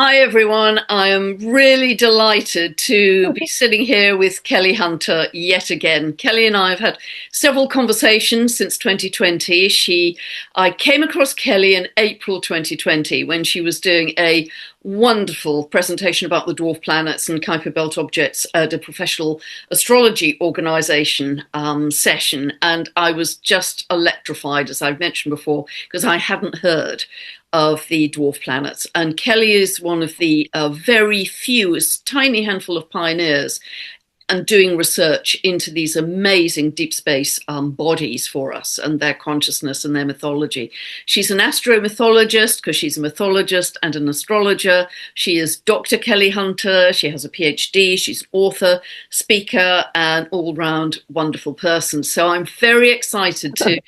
Hi everyone. I am really delighted to be sitting here with Kelly Hunter yet again. Kelly and I have had several conversations since 2020. I came across Kelly in April 2020 when she was doing a wonderful presentation about the dwarf planets and Kuiper Belt objects at a professional astrology organization session. And I was just electrified, as I've mentioned before, because I hadn't heard of the dwarf planets. And Kelly is one of the very few, a tiny handful of pioneers and doing research into these amazing deep space bodies for us and their consciousness and their mythology. She's an astromythologist because she's a mythologist and an astrologer. She is Dr. Kelly Hunter. She has a PhD. She's an author, speaker, and all-round wonderful person. So I'm very excited to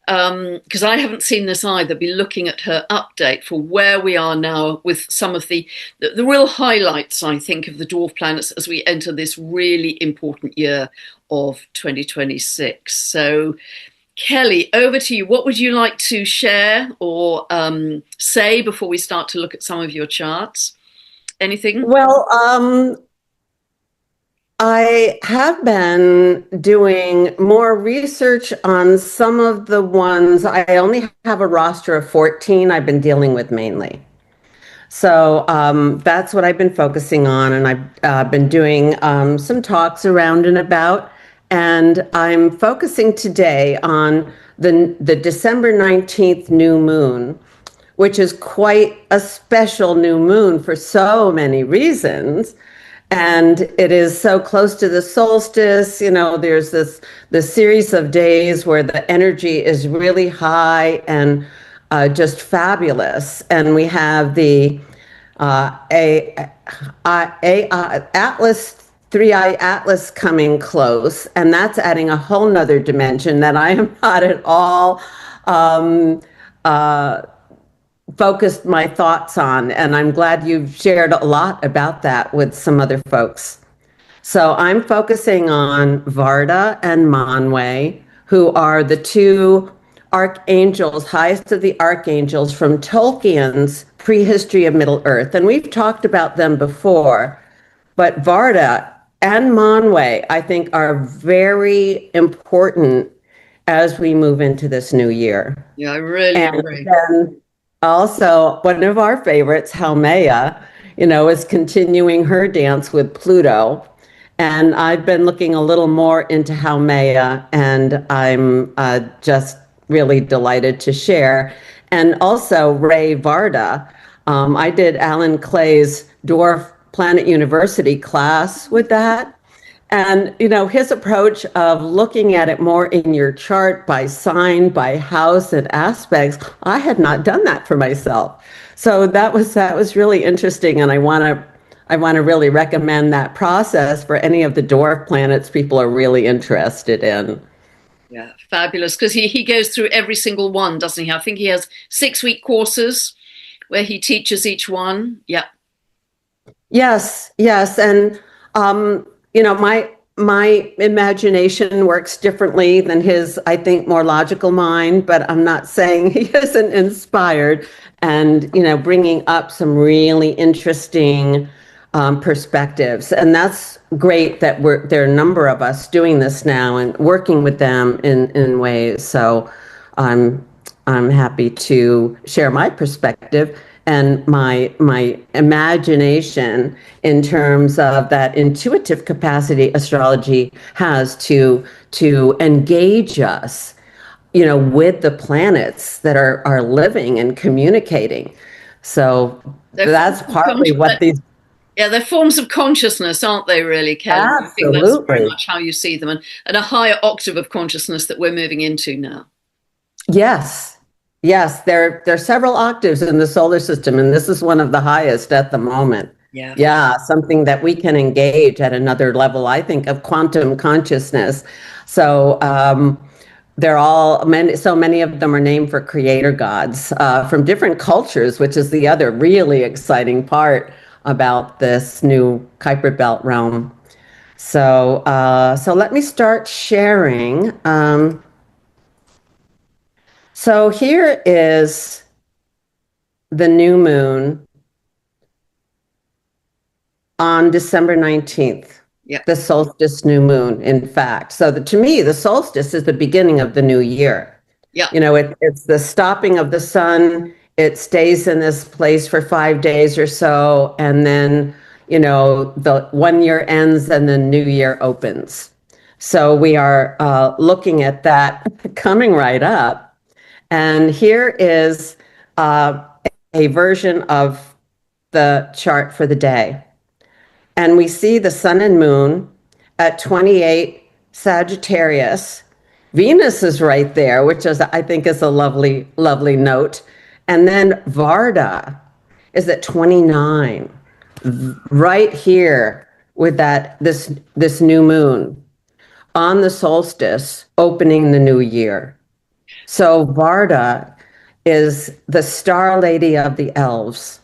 because I haven't seen this either, be looking at her update for where we are now with some of the real highlights, I think, of the dwarf planets as we enter this really important year of 2026. So, Kelly, over to you. What would you like to share or say before we start to look at some of your charts? Anything? Well, I have been doing more research on some of the ones. I only have a roster of 14 I've been dealing with mainly. So that's what I've been focusing on, and I've been doing some talks around and about. And I'm focusing today on the December 19th new moon, which is quite a special new moon for so many reasons. And it is so close to the solstice. You know, there's this series of days where the energy is really high and just fabulous. And we have the Atlas, three-eye Atlas coming close, and that's adding a whole nother dimension that I am not at all focused my thoughts on, and I'm glad you've shared a lot about that with some other folks. So I'm focusing on Varda and Manwë, who are the two archangels, highest of the archangels from Tolkien's Prehistory of Middle-earth. And we've talked about them before, but Varda and Manwë, I think, are very important as we move into this new year. Yeah, I really And agree. then also, one of our favorites, Haumea, is continuing her dance with Pluto. And I've been looking a little more into Haumea, and I'm just really delighted to share. And also Ray Varda. I did Alan Clay's Dwarf Planet University class with that. And, his approach of looking at it more in your chart by sign, by house and aspects, I had not done that for myself. So that was really interesting. And I want to really recommend that process for any of the dwarf planets people are really interested in. Yeah, fabulous. Because he goes through every single one, doesn't he? I think he has 6-week courses where he teaches each one. Yeah. Yes, yes. And my imagination works differently than his, I think, more logical mind, but I'm not saying he isn't inspired and, bringing up some really interesting perspectives. And that's great that there are a number of us doing this now and working with them in ways. So I'm happy to share my perspective and my imagination in terms of that intuitive capacity astrology has to engage us, with the planets that are living and communicating. So that's partly what these. Yeah, they're forms of consciousness, aren't they, really, Kelly? I think that's very Absolutely. much how you see them, and a higher octave of consciousness that we're moving into now. Yes. Yes, there are several octaves in the solar system, and this is one of the highest at the moment. Yeah. Yeah, something that we can engage at another level, I think, of quantum consciousness. So so many of them are named for creator gods from different cultures, which is the other really exciting part about this new Kuiper Belt realm. So let me start sharing. So here is the new moon on December 19th. Yeah. The solstice new moon, in fact. So to me, the solstice is the beginning of the new year. Yeah. It's the stopping of the sun. It stays in this place for 5 days or so. And then, the 1 year ends and the new year opens. So we are looking at that coming right up. And here is a version of the chart for the day. And we see the sun and moon at 28 Sagittarius. Venus is right there, which I think is a lovely, lovely note. And then Varda is at 29, right here with this new moon on the solstice, opening the new year. So Varda is the star lady of the elves.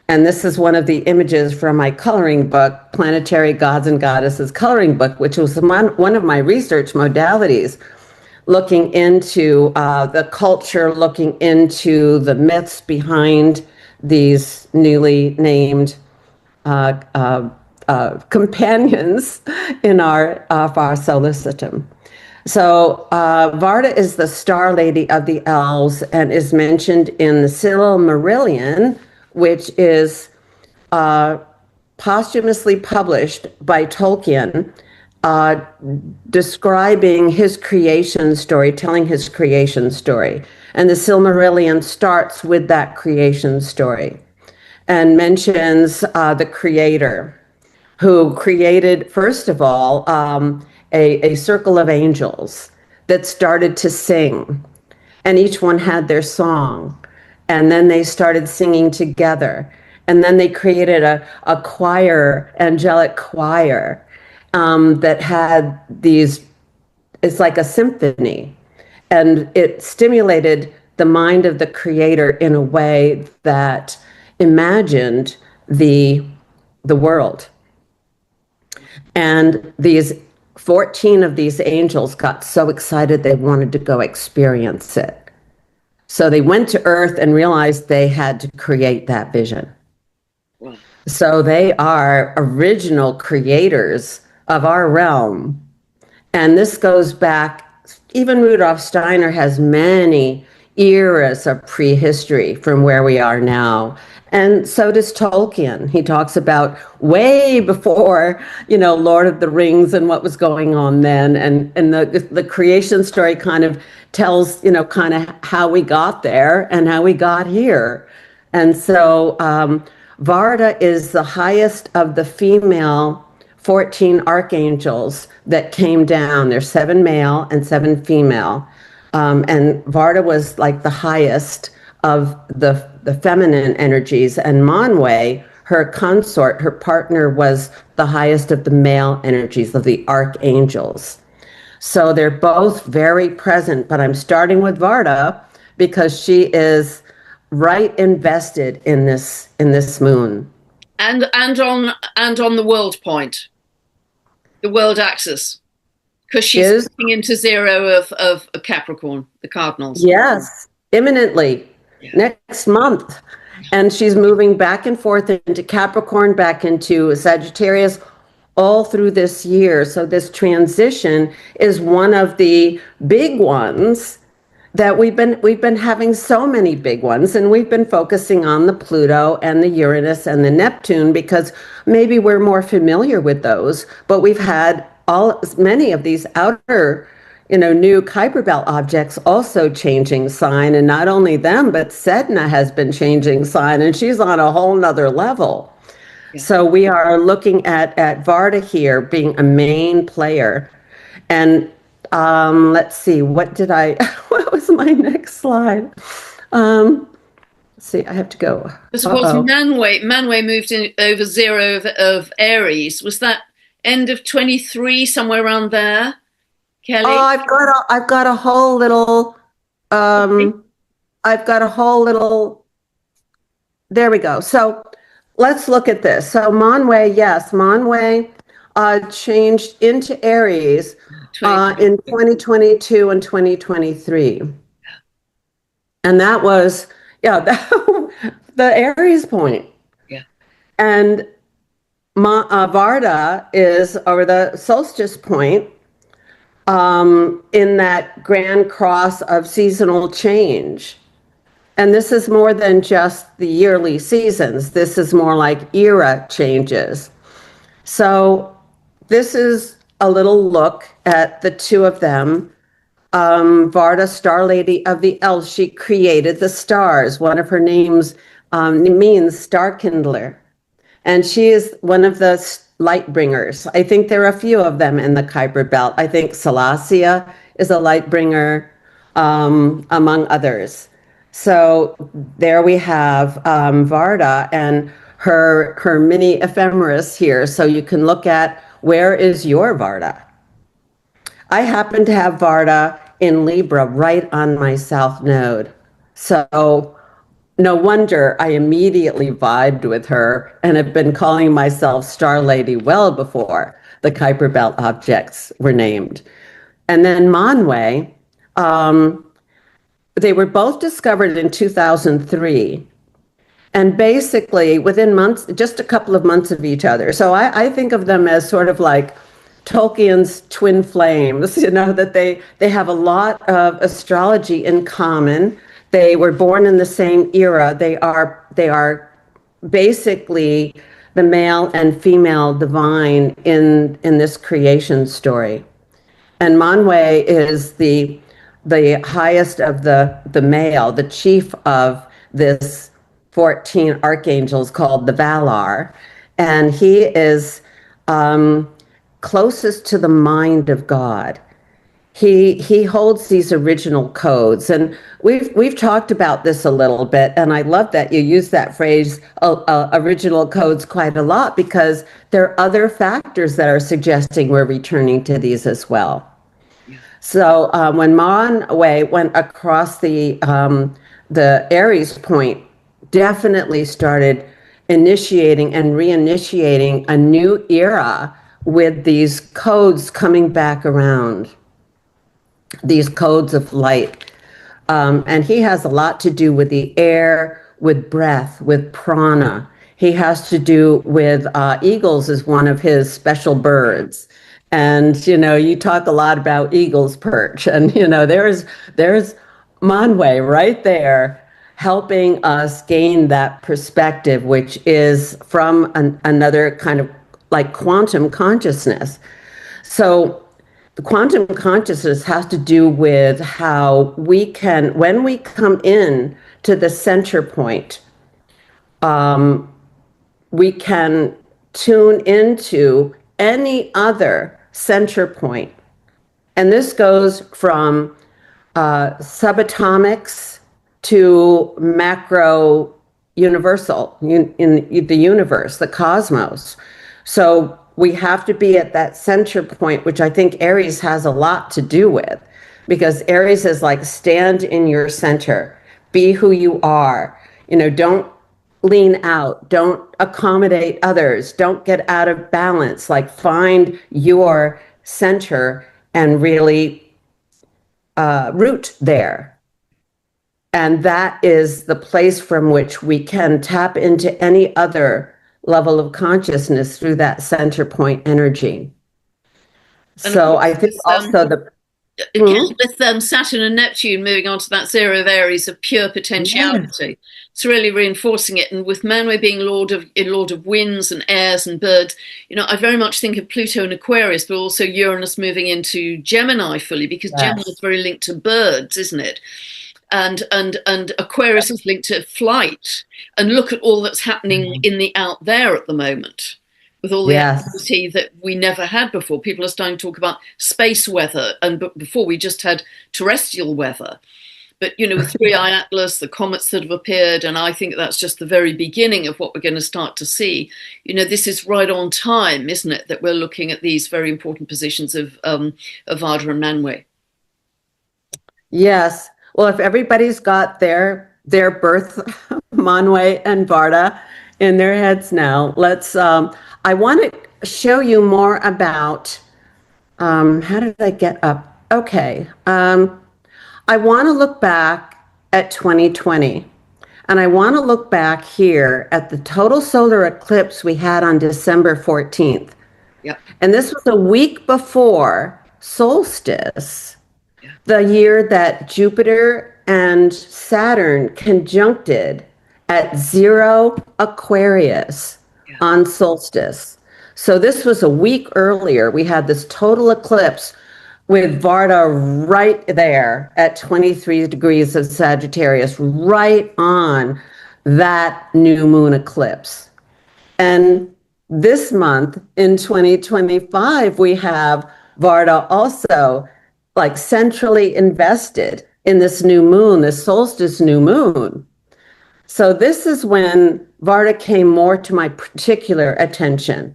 And this is one of the images from my coloring book, Planetary Gods and Goddesses Coloring Book, which was one of my research modalities, looking into the culture, looking into the myths behind these newly named companions in our solar system. So Varda is the star lady of the elves and is mentioned in the Silmarillion, which is posthumously published by Tolkien, describing his creation story, telling his creation story. And the Silmarillion starts with that creation story and mentions the creator who created, first of all, a circle of angels that started to sing, and each one had their song. And then they started singing together. And then they created a choir, angelic choir, that had it's like a symphony. And it stimulated the mind of the creator in a way that imagined the world. And these 14 of these angels got so excited they wanted to go experience it. So they went to Earth and realized they had to create that vision. Wow. So they are original creators of our realm. And this goes back, even Rudolf Steiner has many eras of prehistory from where we are now. And so does Tolkien. He talks about way before, Lord of the Rings and what was going on then. And the creation story kind of tells, kind of how we got there and how we got here. And so Varda is the highest of the female 14 archangels that came down. There's 7 male and 7 female. And Varda was like the highest of the feminine energies, and Manwë, her consort, her partner, was the highest of the male energies of the archangels. So they're both very present, but I'm starting with Varda because she is right invested in this moon. And on the world point, the world axis, because she's moving into zero of Capricorn, the cardinals. Yes, imminently. Yeah. Next month. And she's moving back and forth into Capricorn, back into Sagittarius, all through this year. So this transition is one of the big ones that we've been having, so many big ones, and we've been focusing on the Pluto and the Uranus and the Neptune because maybe we're more familiar with those, but we've had many of these outer new Kuiper Belt objects also changing sign. And not only them, but Sedna has been changing sign, and she's on a whole nother level. Yeah. So we are looking at Varda here being a main player. And let's see, what was my next slide? Let's see, I have to go. This was Manwë moved in over zero of Aries. Was that end of 23, somewhere around there? Kelly? Oh, I've got a whole little, there we go. So let's look at this. So Manwë changed into Aries in 2022 and 2023. And that was, the Aries point. Yeah. And Varda is over the solstice point, in that grand cross of seasonal change. And this is more than just the yearly seasons. This is more like era changes. So this is a little look at the two of them. Varda, Star Lady of the Elves, she created the stars. One of her names means star kindler. And she is one of the light bringers. I think there are a few of them in the Kuiper Belt. I think Salacia is a light bringer, among others. So there we have Varda and her mini ephemeris here. So you can look at, where is your Varda? I happen to have Varda in Libra right on my south node. So no wonder I immediately vibed with her and have been calling myself Star Lady well before the Kuiper Belt objects were named. And then Manwë, they were both discovered in 2003. And basically within months, just a couple of months of each other. So I think of them as sort of like Tolkien's twin flames, that they have a lot of astrology in common. They were born in the same era. They are basically the male and female divine in this creation story. And Manwë is the highest of the male, the chief of this 14 archangels called the Valar. And he is closest to the mind of God. He holds these original codes, and we've talked about this a little bit, and I love that you use that phrase, original codes, quite a lot, because there are other factors that are suggesting we're returning to these as well. So when Manwë went across the Aries point, definitely started initiating and reinitiating a new era with these codes coming back around, these codes of light. And he has a lot to do with the air, with breath, with prana. He has to do with eagles is one of his special birds. And, you talk a lot about eagle's perch. And, there's Manwë right there helping us gain that perspective, which is from another kind of like quantum consciousness. So the quantum consciousness has to do with how we can, when we come in to the center point, we can tune into any other center point. And this goes from subatomics to macro universal, in the universe, the cosmos. So we have to be at that center point, which I think Aries has a lot to do with, because Aries is like, stand in your center, be who you are, don't lean out, don't accommodate others, don't get out of balance, like find your center and really root there. And that is the place from which we can tap into any other level of consciousness through that center point energy. And so I think also with Saturn and Neptune moving on to that zero of Aries of pure potentiality, it's really reinforcing it. And with Manwë being Lord of winds and airs and birds, I very much think of Pluto and Aquarius, but also Uranus moving into Gemini fully, because Gemini is very linked to birds, isn't it? And Aquarius is linked to flight. And look at all that's happening in the out there at the moment, with all the activity that we never had before. People are starting to talk about space weather, and before we just had terrestrial weather. But, with Three-Eye Atlas, the comets that have appeared, and I think that's just the very beginning of what we're going to start to see. This is right on time, isn't it, that we're looking at these very important positions of Varda and Manwë. Yes. Well, if everybody's got their birth, Manwë and Varda, in their heads now, let's, I want to show you more about, how did I get up? Okay. I want to look back at 2020. And I want to look back here at the total solar eclipse we had on December 14th. Yep. And this was a week before solstice, Yeah. the year that Jupiter and Saturn conjuncted at 0 Aquarius Yeah. on solstice. So this was a week earlier. We had this total eclipse with Varda right there at 23 degrees of Sagittarius, right on that new moon eclipse. And this month in 2025, we have Varda also like centrally invested in this new moon, this solstice new moon. So this is when Varda came more to my particular attention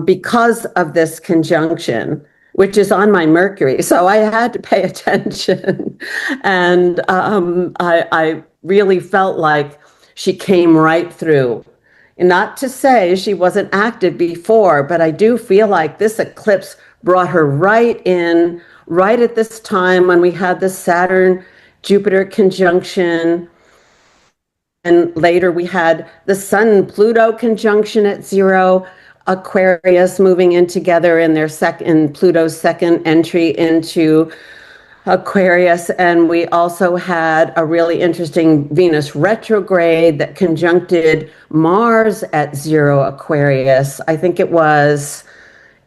because of this conjunction, which is on my Mercury. So I had to pay attention. And I really felt like she came right through. Not to say she wasn't active before, but I do feel like this eclipse brought her right in, right at this time when we had the Saturn Jupiter conjunction. And later we had the Sun Pluto conjunction at 0 Aquarius, moving in together in their Pluto's second entry into Aquarius. And we also had a really interesting Venus retrograde that conjuncted Mars at 0 Aquarius. I think it was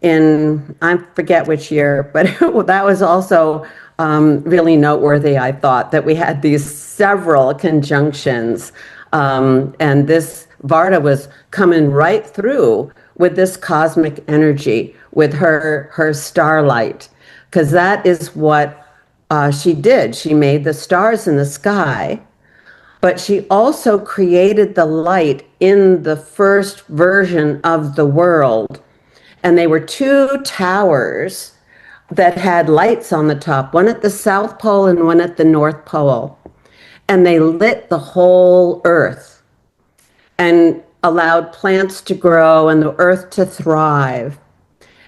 I forget which year, but that was also really noteworthy, I thought, that we had these several conjunctions. And this Varda was coming right through with this cosmic energy, with her starlight, because that is what she did. She made the stars in the sky, but she also created the light in the first version of the world. And they were two towers that had lights on the top, one at the South Pole and one at the North Pole. And they lit the whole earth and allowed plants to grow and the earth to thrive.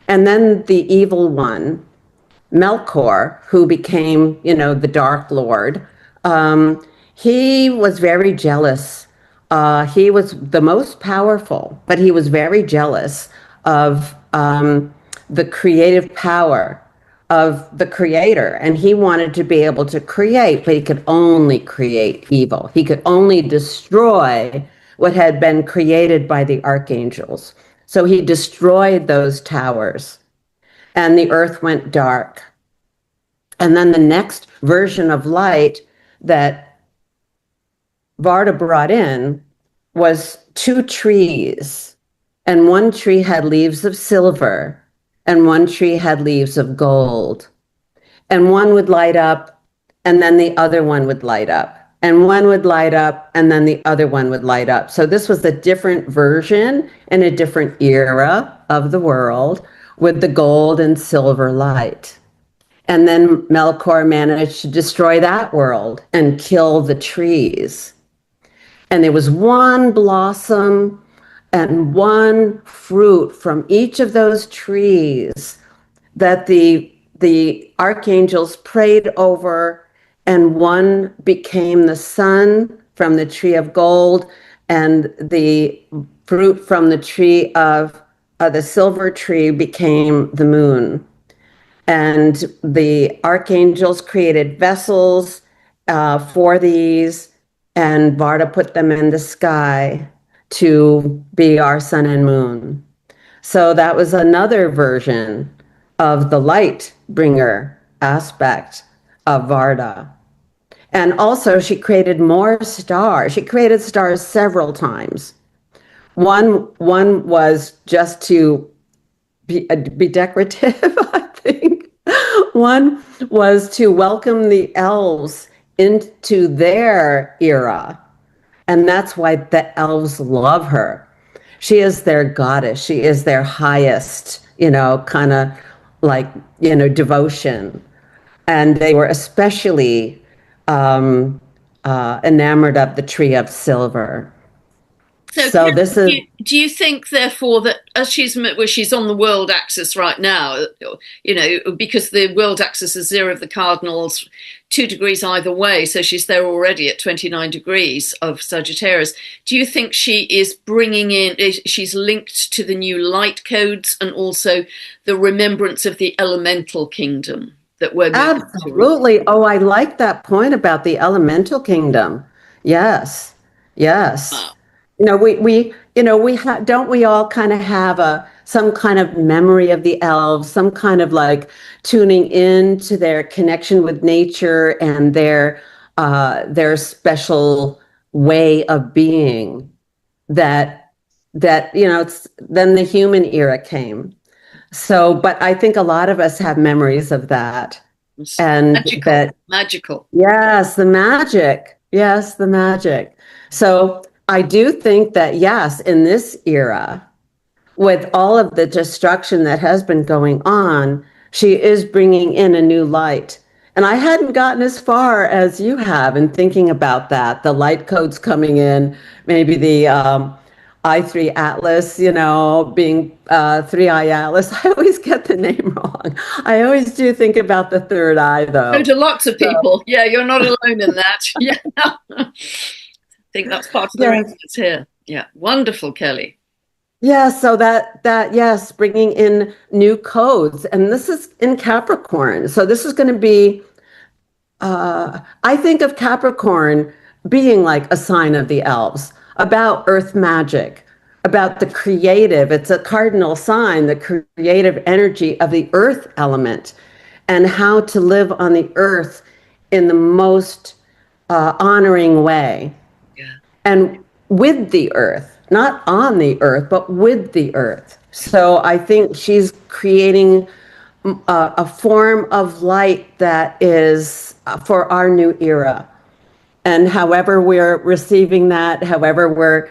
And then the evil one, Melkor, who became, the Dark Lord, he was very jealous. He was the most powerful, but he was very jealous of the creative power of the creator. And he wanted to be able to create, but he could only create evil. He could only destroy what had been created by the archangels. So he destroyed those towers and the earth went dark. And then the next version of light that Varda brought in was two trees. And one tree had leaves of silver, and one tree had leaves of gold. And one would light up, and then the other one would light up. And one would light up, and then the other one would light up. So this was a different version in a different era of the world with the gold and silver light. And then Melkor managed to destroy that world and kill the trees. And there was one blossom and one fruit from each of those trees that the archangels prayed over, and one became the sun from the tree of gold, and the fruit from the tree of the silver tree became the moon. And the archangels created vessels for these, and Varda put them in the sky to be our sun and moon. So that was another version of the light bringer aspect of Varda. And also she created more stars. She created stars several times. One was just to be decorative, I think. One was to welcome the elves into their era. And that's why the elves love her. She is their goddess. She is their highest, kind of like, devotion. And they were especially enamored of the tree of silver. So, So this is, do you think, therefore, that as she's on the world axis right now, because the world axis is zero of the cardinals, 2 degrees either way, so she's there already at 29 degrees of Sagittarius. Do you think she is she's linked to the new light codes and also the remembrance of the elemental kingdom that we're moving to? absolutely. Oh, I like that point about the elemental kingdom. Yes. Yes. Wow. Don't we all kind of have some kind of memory of the elves, some kind of like tuning in to their connection with nature and their special way of being then the human era came. So, but I think a lot of us have memories of that. It's And magical, that, magical. yes, the magic. Yes, the magic. So I do think that, yes, in this era, with all of the destruction that has been going on, she is bringing in a new light. And I hadn't gotten as far as you have in thinking about that. The light codes coming in, maybe the I3 Atlas, being 3-eye Atlas. I always get the name wrong. I always do think about the third eye, So though. to lots of people. Yeah, you're not alone in that. Yeah. I think that's part of the Yes. reason it's here. Yeah. Wonderful, Kelly. Yeah, so yes, bringing in new codes, and this is in Capricorn. So this is going to be, I think of Capricorn being like a sign of the elves, about earth magic, about the creative. It's a cardinal sign, the creative energy of the earth element, and how to live on the earth in the most honoring way. Yeah. And with the earth, not on the earth, but with the earth. So I think she's creating a form of light that is for our new era. And however we're receiving that, however we're,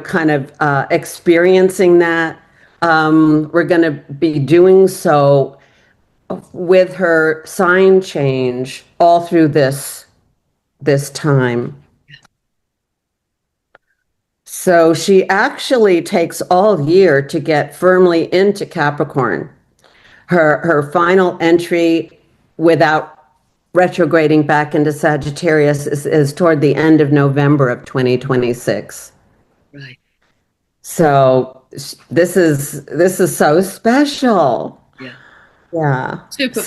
kind of experiencing that, we're going to be doing so with her sign change all through this time. So she actually takes all year to get firmly into Capricorn. Her final entry without retrograding back into Sagittarius is toward the end of November of 2026. Right. So this is so special. Yeah. Yeah. Super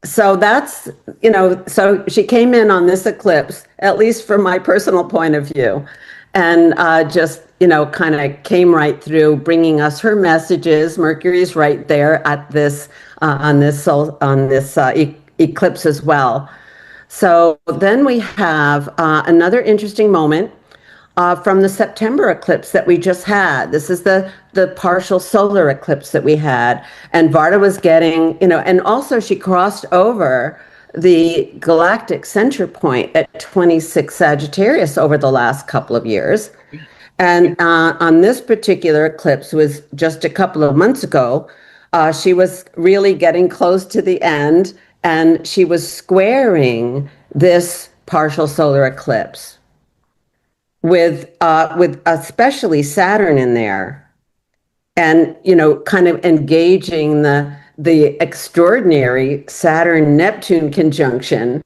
So that's, so she came in on this eclipse, at least from my personal point of view, and just, kind of came right through, bringing us her messages. Mercury's right there at this, on this eclipse as well. So then we have another interesting moment from the September eclipse that we just had. This is the partial solar eclipse that we had. And Varda was getting, and also she crossed over the galactic center point at 26 Sagittarius over the last couple of years. And on this particular eclipse was just a couple of months ago. She was really getting close to the end, and she was squaring this partial solar eclipse with especially Saturn in there, and kind of engaging the extraordinary Saturn Neptune conjunction.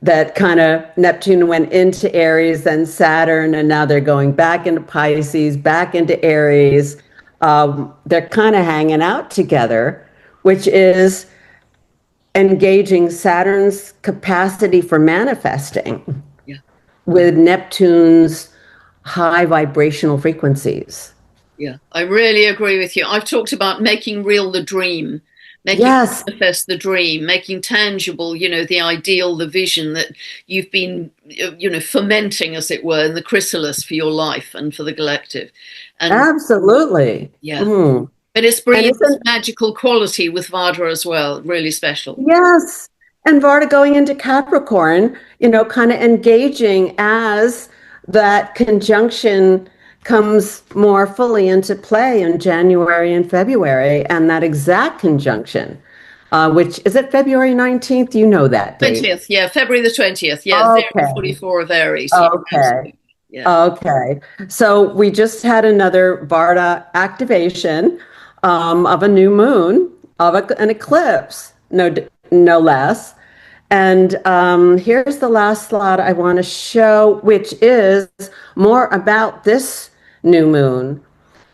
That kind of Neptune went into Aries, then Saturn, and now they're going back into Pisces, back into Aries. They're kind of hanging out together, which is engaging Saturn's capacity for manifesting with Neptune's high vibrational frequencies. Yeah, I really agree with you. I've talked about making real the dream, making Yes. manifest the dream, making tangible, the ideal, the vision that you've been, fermenting, as it were, in the chrysalis for your life and for the collective. And Absolutely. yeah, Mm. but it's bringing this magical quality with Varda as well, really special. Yes. And Varda going into Capricorn, kind of engaging as that conjunction comes more fully into play in January and February, and that exact conjunction, which is it February 19th? That date. 20th, yeah, February the 20th, yeah, Okay. 44 of Aries. Okay. Yeah. Okay. So we just had another Varda activation of a new moon, of an eclipse, no less. And here's the last slide I want to show, which is more about this new moon.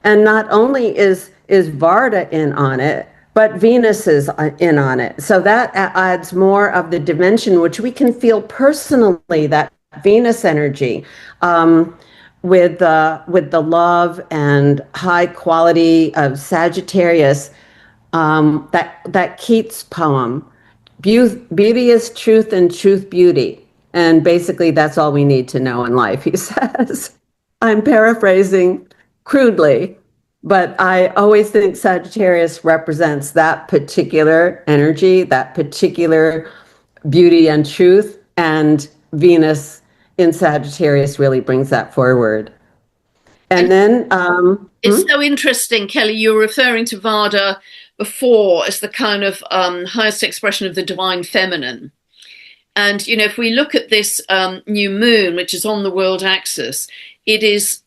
And not only is Varda in on it, but Venus is in on it. So that adds more of the dimension, which we can feel personally, that Venus energy, with the love and high quality of Sagittarius, that Keats poem. Beauty is truth and truth beauty. And basically, that's all we need to know in life, he says. I'm paraphrasing crudely, but I always think Sagittarius represents that particular energy, that particular beauty and truth. And Venus in Sagittarius really brings that forward. And then It's so interesting, Kelly. You were referring to Varda before as the kind of highest expression of the divine feminine. And, you know, if we look at this new moon, which is on the world axis, it is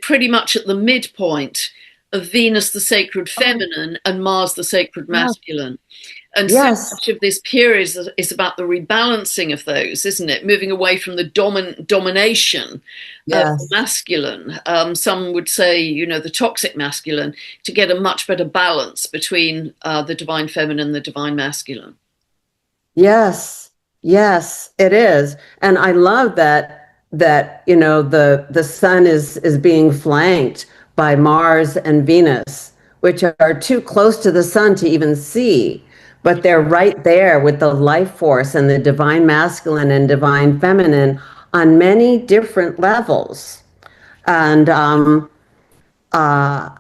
pretty much at the midpoint of Venus, the sacred feminine, and Mars, the sacred masculine. And yes. So much of this period is about the rebalancing of those, isn't it? Moving away from the domination of the masculine. Some would say, you know, the toxic masculine, to get a much better balance between the divine feminine and the divine masculine. Yes, yes, it is. And I love that you know the sun is being flanked by Mars and Venus, which are too close to the sun to even see. But they're right there with the life force and the divine masculine and divine feminine on many different levels. And I'll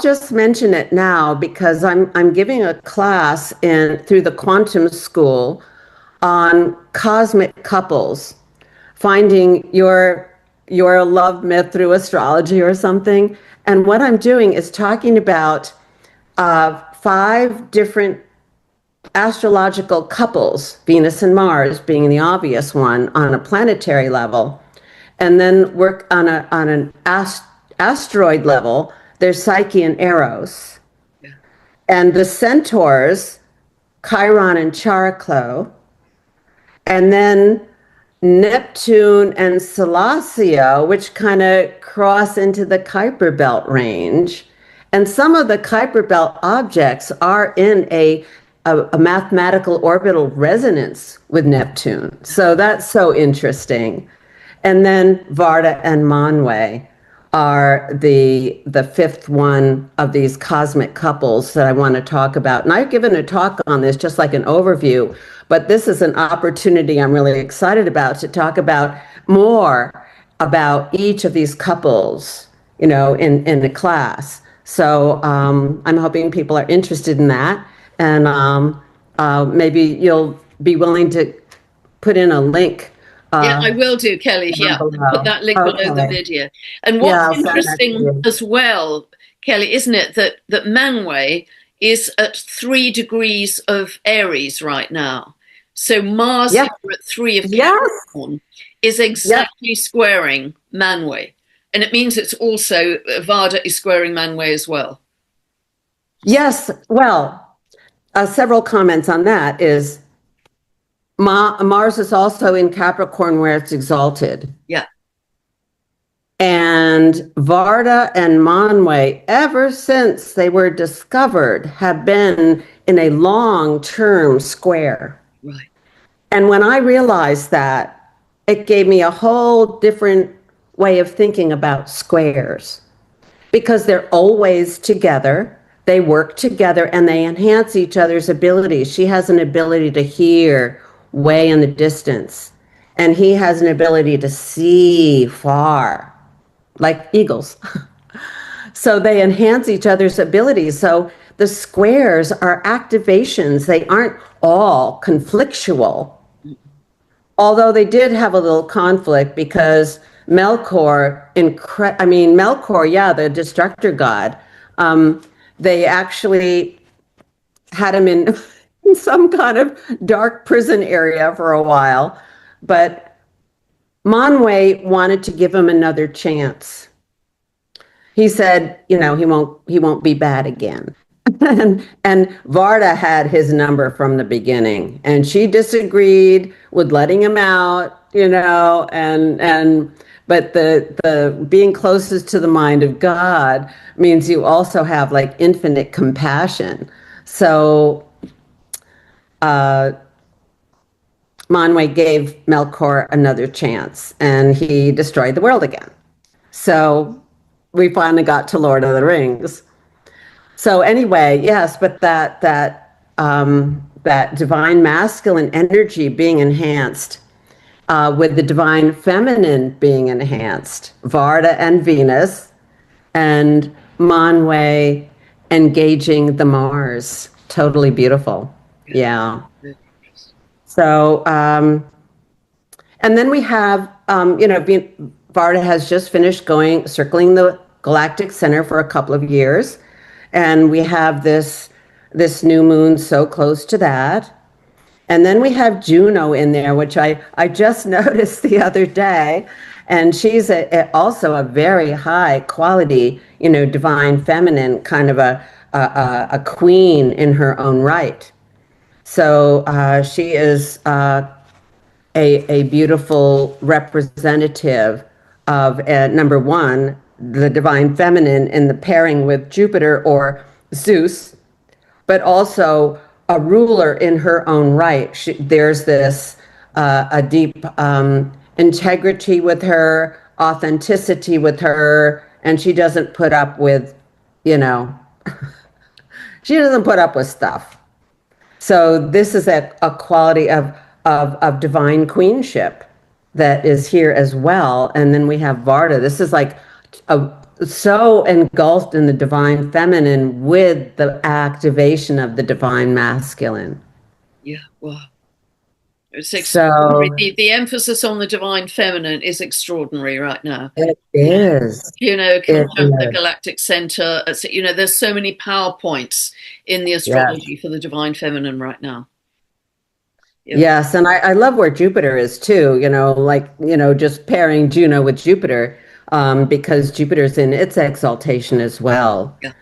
just mention it now because I'm giving a class through the Quantum School on cosmic couples, finding your love myth through astrology or something. And what I'm doing is talking about 5 different astrological couples, Venus and Mars being the obvious one on a planetary level, and then work on an asteroid level. There's Psyche and Eros, and the centaurs, Chiron and Chariklo, and then Neptune and Salacia, which kind of cross into the Kuiper Belt range. And some of the Kuiper Belt objects are in a mathematical orbital resonance with Neptune. So that's so interesting. And then Varda and Manwë are the 5th one of these cosmic couples that I want to talk about. And I've given a talk on this, just like an overview, but this is an opportunity I'm really excited about to talk about more about each of these couples, you know, in the class. So I'm hoping people are interested in that. And maybe you'll be willing to put in a link. Yeah, I will do, Kelly. Yeah, put that link below the video. And what's interesting as well, Kelly, isn't it, that Manwë is at 3 degrees of Aries right now. So Mars here at 3 of Capricorn is exactly squaring Manwë. And it means it's also, Varda is squaring Manwë as well. Yes, well, several comments on that is Mars is also in Capricorn where it's exalted. Yeah. And Varda and Manwë, ever since they were discovered, have been in a long-term square. Right. And when I realized that, it gave me a whole different way of thinking about squares, because they're always together. They work together and they enhance each other's abilities. She has an ability to hear way in the distance, and he has an ability to see far, like eagles. So they enhance each other's abilities. So the squares are activations. They aren't all conflictual, although they did have a little conflict because Melkor, Melkor, the destructor god, they actually had him in some kind of dark prison area for a while. But Manwë wanted to give him another chance. He said, he won't be bad again. And Varda had his number from the beginning, and she disagreed with letting him out, and but the being closest to the mind of God means you also have like infinite compassion. So Manwë gave Melkor another chance, and he destroyed the world again. So we finally got to Lord of the Rings. So anyway, yes, but that divine masculine energy being enhanced, with the divine feminine being enhanced, Varda and Venus, and Manwë engaging the Mars. Totally beautiful. Yeah. So, and then we have, Varda has just finished circling the galactic center for a couple of years. And we have this new moon so close to that. And then we have Juno in there, which I just noticed the other day. And she's also a very high quality, divine feminine, kind of a queen in her own right. So she is a beautiful representative of, number one, the divine feminine in the pairing with Jupiter or Zeus, but also a ruler in her own right. There's this a deep integrity with her, authenticity with her, and she doesn't put up with, she doesn't put up with stuff. So this is a quality of divine queenship that is here as well. And then we have Varda. This is like so engulfed in the divine feminine with the activation of the divine masculine. Yeah, wow. It's extraordinary. So, the emphasis on the divine feminine is extraordinary right now. It is. Conjunct the galactic center. There's so many PowerPoints in the astrology for the divine feminine right now. Yeah. Yes, and I love where Jupiter is too, just pairing Juno with Jupiter, because Jupiter's in its exaltation as well. Yeah.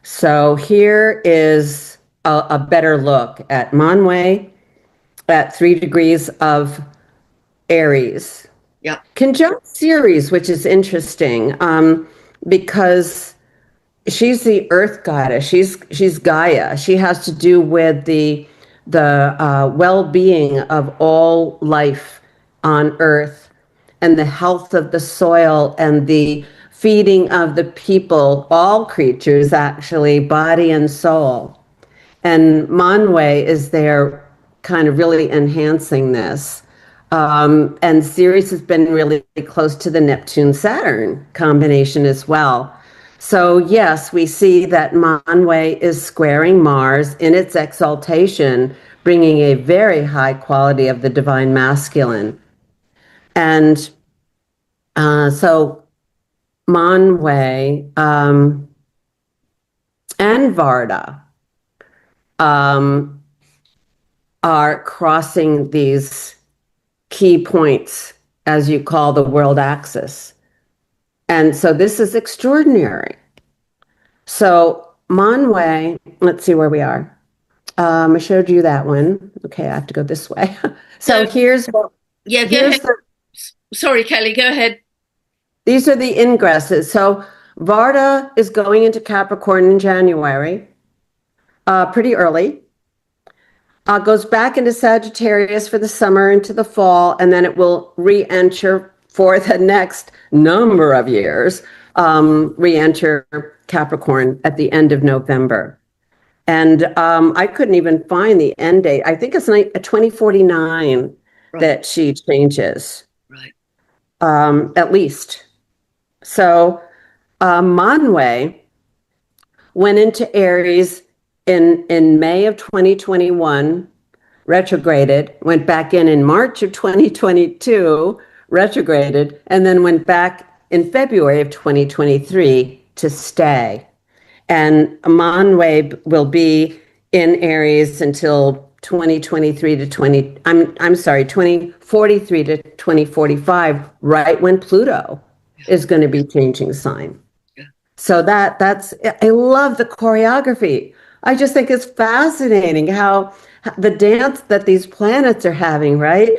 So here is a better look at Manwë at 3 degrees of Aries. Yeah. Conjunct Ceres, which is interesting, because she's the earth goddess. She's Gaia. She has to do with the well-being of all life on earth, and the health of the soil, and the feeding of the people, all creatures actually, body and soul. And Manwë is there kind of really enhancing this. And Ceres has been really close to the Neptune-Saturn combination as well. So yes, we see that Manwë is squaring Mars in its exaltation, bringing a very high quality of the divine masculine. And so Manwë and Varda are crossing these key points, as you call the world axis. And so this is extraordinary. So Manwë, let's see where we are. I showed you that one. Okay, I have to go this way. So here's go ahead. Sorry, Kelly, go ahead. These are the ingresses. So Varda is going into Capricorn in January, pretty early. Goes back into Sagittarius for the summer, into the fall, and then it will re-enter for the next number of years, re-enter Capricorn at the end of November. And I couldn't even find the end date. I think it's 2049 that she changes. Right. At least. So Manwë went into Aries in May of 2021, retrograded, went back in March of 2022, retrograded, and then went back in February of 2023 to stay. And Manwë will be in Aries until 2023 to 2043 to 2045, right when Pluto is going to be changing sign. Yeah. So I love the choreography. I just think it's fascinating how the dance that these planets are having, right?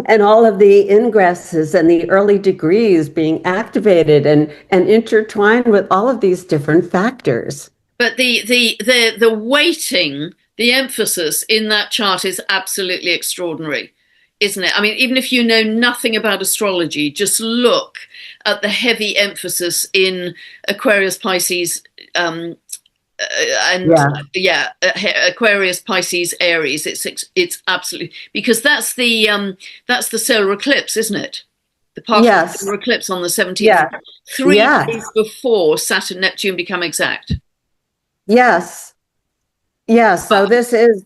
And all of the ingresses and the early degrees being activated and intertwined with all of these different factors. But the weighting, the emphasis in that chart is absolutely extraordinary, isn't it? I mean, even if you know nothing about astrology, just look at the heavy emphasis in Aquarius, Pisces, and Aquarius, Pisces, Aries. It's absolutely, because that's the solar eclipse, isn't it? The partial solar eclipse on the 17th. Yeah. 3 days before Saturn Neptune become exact. Yes. Yeah. So this is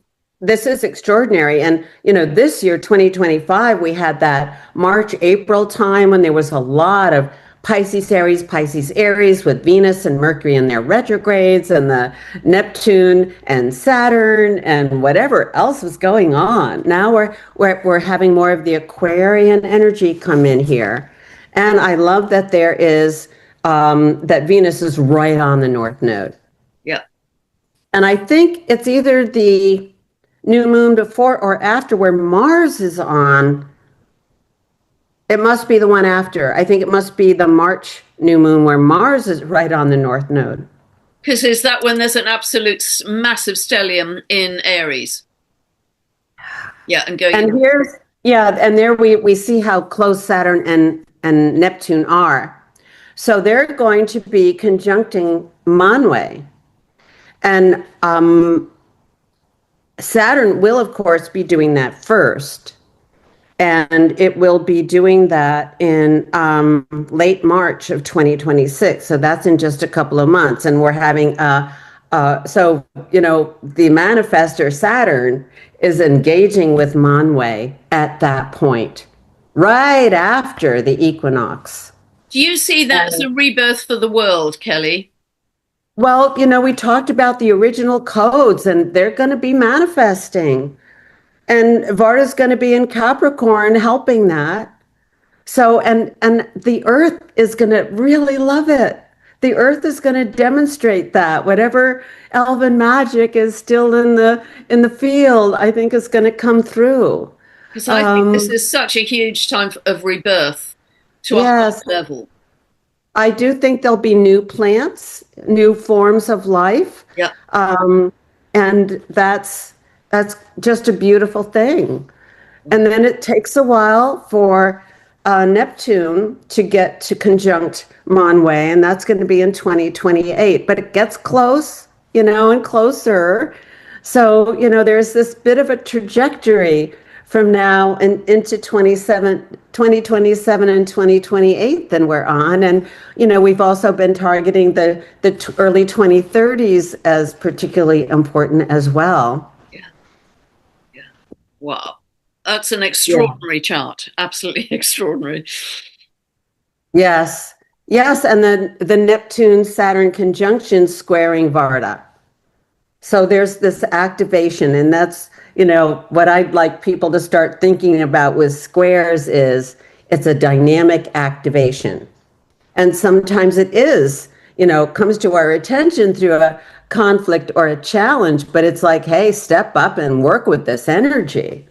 extraordinary. And this year, 2025, we had that March, April time when there was a lot of Pisces, Aries with Venus and Mercury in their retrogrades, and the Neptune and Saturn and whatever else was going on. Now we're having more of the Aquarian energy come in here. And I love that there is that Venus is right on the North Node. Yeah. And I think it's either the new moon before or after where Mars is on. It must be the one after. I think it must be the March new moon where Mars is right on the North Node. Because is that when there's an absolute massive stellium in Aries? Yeah, and going. And and there we see how close Saturn and Neptune are. So they're going to be conjuncting Manwë. And Saturn will, of course, be doing that first. And it will be doing that in late March of 2026. So that's in just a couple of months. And we're having, the manifestor Saturn is engaging with Manwë at that point, right after the equinox. Do you see that as a rebirth for the world, Kelly? Well, we talked about the original codes, and they're going to be manifesting. And Varda's going to be in Capricorn helping that. So, and the Earth is going to really love it. The Earth is going to demonstrate that whatever elven magic is still in the field, I think is going to come through. Because I think this is such a huge time of rebirth to a high level. I do think there'll be new plants, new forms of life. Yeah. And that's just a beautiful thing. And then it takes a while for Neptune to get to conjunct Manwë, and that's going to be in 2028. But it gets close, and closer. So, there's this bit of a trajectory from now and into 2027 and 2028 then we're on. And, we've also been targeting the early 2030s as particularly important as well. Wow. That's an extraordinary chart. Absolutely extraordinary. Yes. And then the Neptune-Saturn conjunction squaring Varda. So there's this activation, and that's, what I'd like people to start thinking about with squares is it's a dynamic activation. And sometimes it is, comes to our attention through a conflict or a challenge, but it's like, hey, step up and work with this energy.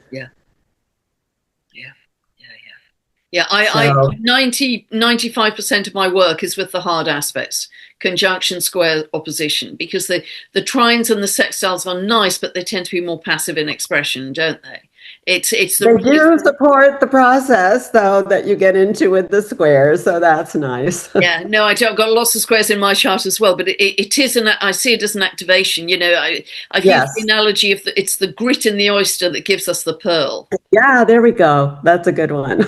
Yeah. I 95% of my work is with the hard aspects, conjunction, square, opposition, because the trines and the sextiles are nice, but they tend to be more passive in expression, don't they? They do support the process, though, that you get into with the squares, so that's nice. Yeah, no, I've got lots of squares in my chart as well, but it is I see it as an activation. I've used the analogy of it's the grit in the oyster that gives us the pearl. Yeah, there we go. That's a good one.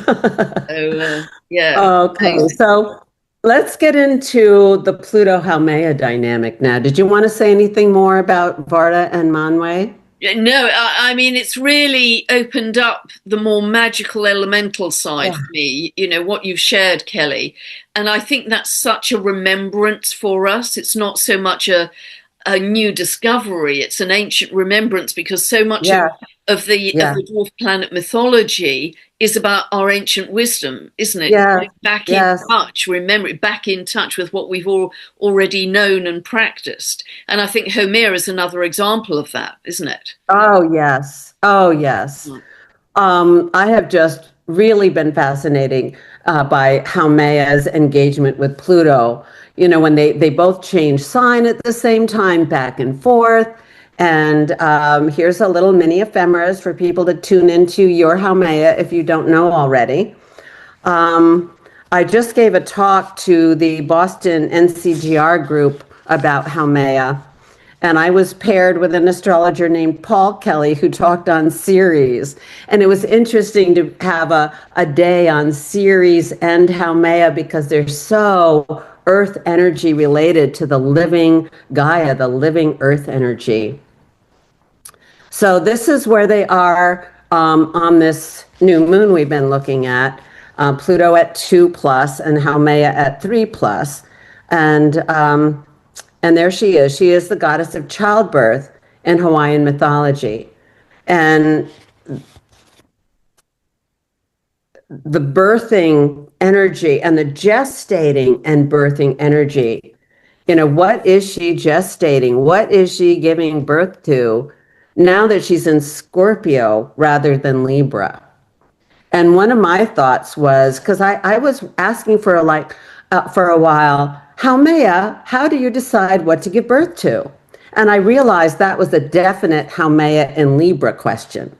Okay, so let's get into the Pluto Haumea dynamic now. Did you want to say anything more about Varda and Manwë? No, I mean, it's really opened up the more magical elemental side for me, what you've shared, Kelly. And I think that's such a remembrance for us. It's not so much a a new discovery. It's an ancient remembrance because so much Yeah, of yeah, the dwarf planet mythology is about our ancient wisdom, isn't it? yeah, Going back in yes. touch, remember, back in touch with what we've all already known and practiced. And I think Haumea is another example of that, isn't it? Oh, yes. Oh, yes. I have just really been fascinating by Haumea's engagement with Pluto. You know, when they both change sign at the same time, back and forth. And here's a little mini ephemeris for people to tune into your Haumea if you don't know already. I just gave a talk to the Boston NCGR group about Haumea, and I was paired with an astrologer named Paul Kelly who talked on Ceres. And it was interesting to have a day on Ceres and Haumea because they're so earth energy related to the living Gaia, the living earth energy. So this is where they are on this new moon we've been looking at. Pluto at 2 plus and Haumea at 3 plus. And there she is. She is the goddess of childbirth in Hawaiian mythology. And the birthing energy and the gestating and birthing energy, you know, what is she gestating? What is she giving birth to now that she's in Scorpio rather than Libra? And one of my thoughts was, because I was asking for for a while, Haumea, how do you decide what to give birth to? And I realized that was a definite Haumea in Libra question.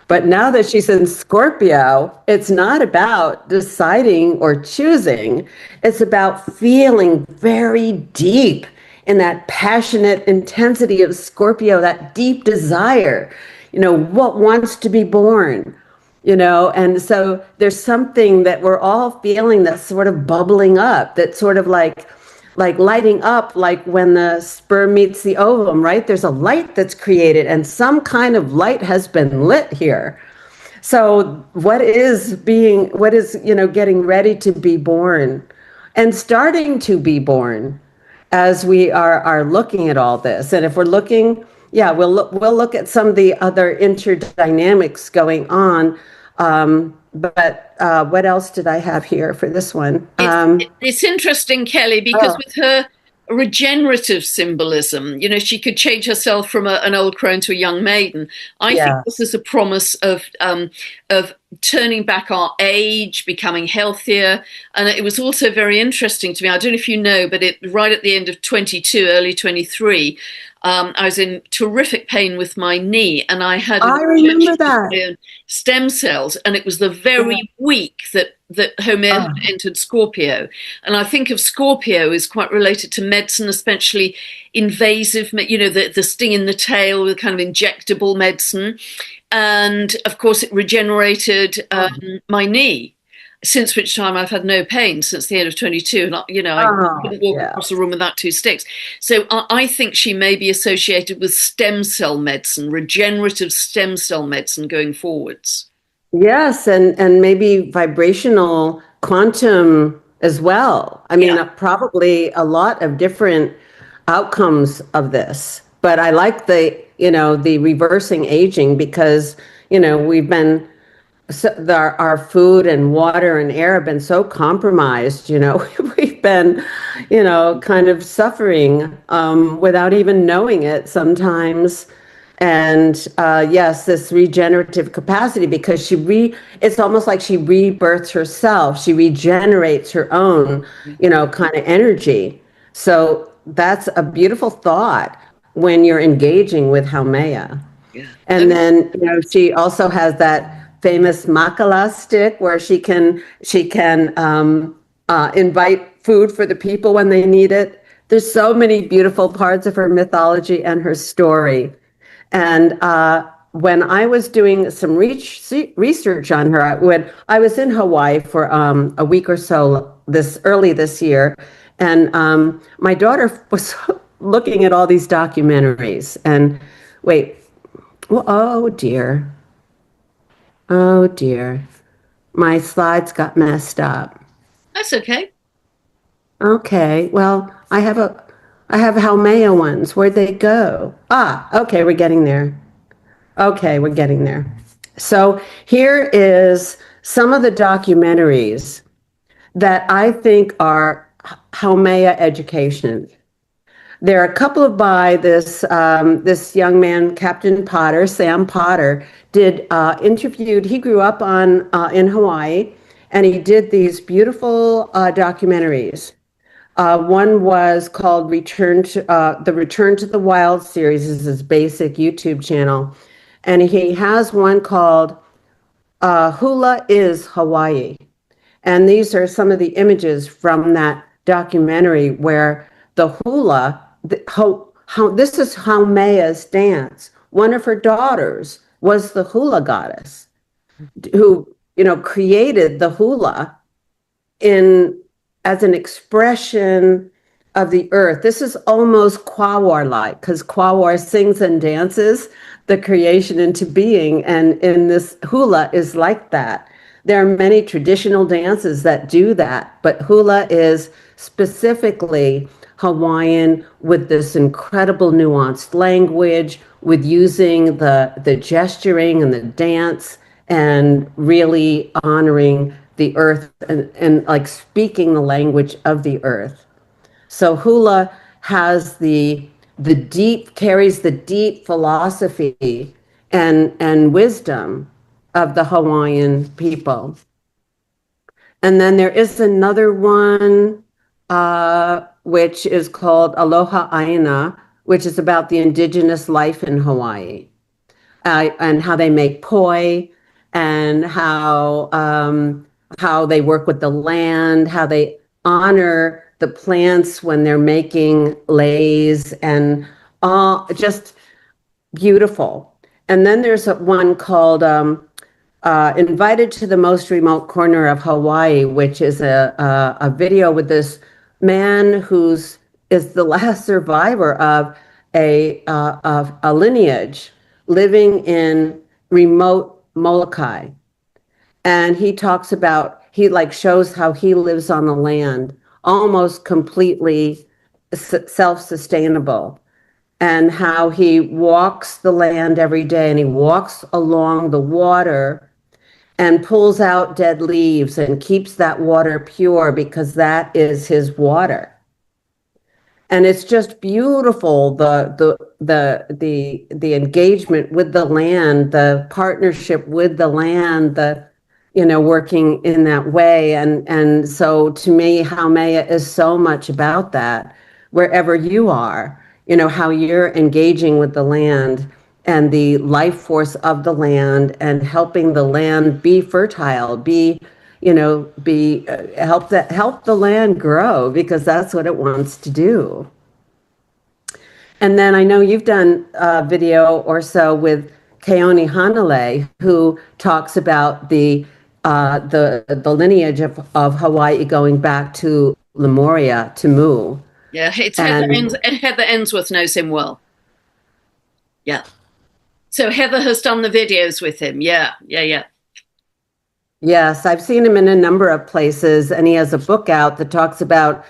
But now that she's in Scorpio, it's not about deciding or choosing. It's about feeling very deep in that passionate intensity of Scorpio, that deep desire, you know, what wants to be born, you know. And so there's something that we're all feeling that's sort of bubbling up, that's sort of like lighting up, like when the sperm meets the ovum, right? There's a light that's created and some kind of light has been lit here. So what is, you know, getting ready to be born and starting to be born as we are looking at all this? And if we're looking, yeah, we'll look at some of the other interdynamics going on. But what else did I have here for this one? It's interesting, Kelly, because Oh, with her regenerative symbolism, you know, she could change herself from an old crone to a young maiden. I think yeah. this is a promise of turning back our age, becoming healthier. And it was also very interesting to me. I don't know if you know, but right at the end of 22, early 23, I was in terrific pain with my knee, and I had an I remember injection of that. my own stem cells, and it was the Yeah. very week that Haumea had Oh, entered Scorpio. And I think of Scorpio as quite related to medicine, especially invasive, you know, the sting in the tail with kind of injectable medicine. And of course, it regenerated my knee, since which time I've had no pain since the age of 22. And, you know, I oh, couldn't walk yeah. across the room without two sticks. So I think she may be associated with stem cell medicine, regenerative stem cell medicine going forwards. Yes, and maybe vibrational quantum as well. I mean, Yeah. probably a lot of different outcomes of this. But I like the, you know, the reversing aging because, you know, we've been so our food and water and air have been so compromised, you know, we've been, you know, kind of suffering without even knowing it sometimes. And yes, this regenerative capacity because it's almost like she rebirths herself. She regenerates her own, you know, kind of energy. So that's a beautiful thought when you're engaging with Haumea. Yeah. And then, you know, she also has that famous makala stick where she can invite food for the people when they need it. There's so many beautiful parts of her mythology and her story. And when I was doing some research on her, when I was in Hawaii for a week or so this year, and my daughter was looking at all these documentaries. And wait, well, oh dear. Oh dear. My slides got messed up. That's okay. Okay. Well, I have Haumea ones. Where'd they go? Ah, okay, we're getting there. Okay, we're getting there. So here is some of the documentaries that I think are Haumea education. There are a couple of by this young man, Captain Potter, Sam Potter, did interviewed. He grew up on in Hawaii, and he did these beautiful documentaries. One was called Return to the Return to the Wild series is his basic YouTube channel, and he has one called Hula is Hawaii. And these are some of the images from that documentary where the hula, this is Haumea's dance. One of her daughters was the hula goddess who, created the hula in as an expression of the earth. This is almost Kwawar-like because Kwawar sings and dances the creation into being, and in this hula is like that. There are many traditional dances that do that, but hula is specifically Hawaiian with this incredible nuanced language, with using the gesturing and the dance and really honoring the earth and like speaking the language of the earth. So hula has carries the deep philosophy and wisdom of the Hawaiian people. And then there is another one, which is called Aloha Aina, which is about the indigenous life in Hawaii, and how they make poi, and how they work with the land, how they honor the plants when they're making leis, and all just beautiful. And then there's one called Invited to the Most Remote Corner of Hawaii, which is a video with this man who's is the last survivor of a lineage living in remote Molokai. And he talks about, he like shows how he lives on the land, almost completely self-sustainable, and how he walks the land every day, and he walks along the water and pulls out dead leaves and keeps that water pure because that is his water. And it's just beautiful, the engagement with the land, the partnership with the land, working in that way. And so to me, Haumea is so much about that, wherever you are, how you're engaging with the land and the life force of the land and helping the land be fertile, help the land grow, because that's what it wants to do. And then I know you've done a video or so with Keone Hanalei, who talks about the lineage of Hawaii going back to Lemuria, to Mu. Yeah, it's Heather Ensworth knows him well. Yeah. So Heather has done the videos with him. Yeah. Yes, I've seen him in a number of places, and he has a book out that talks about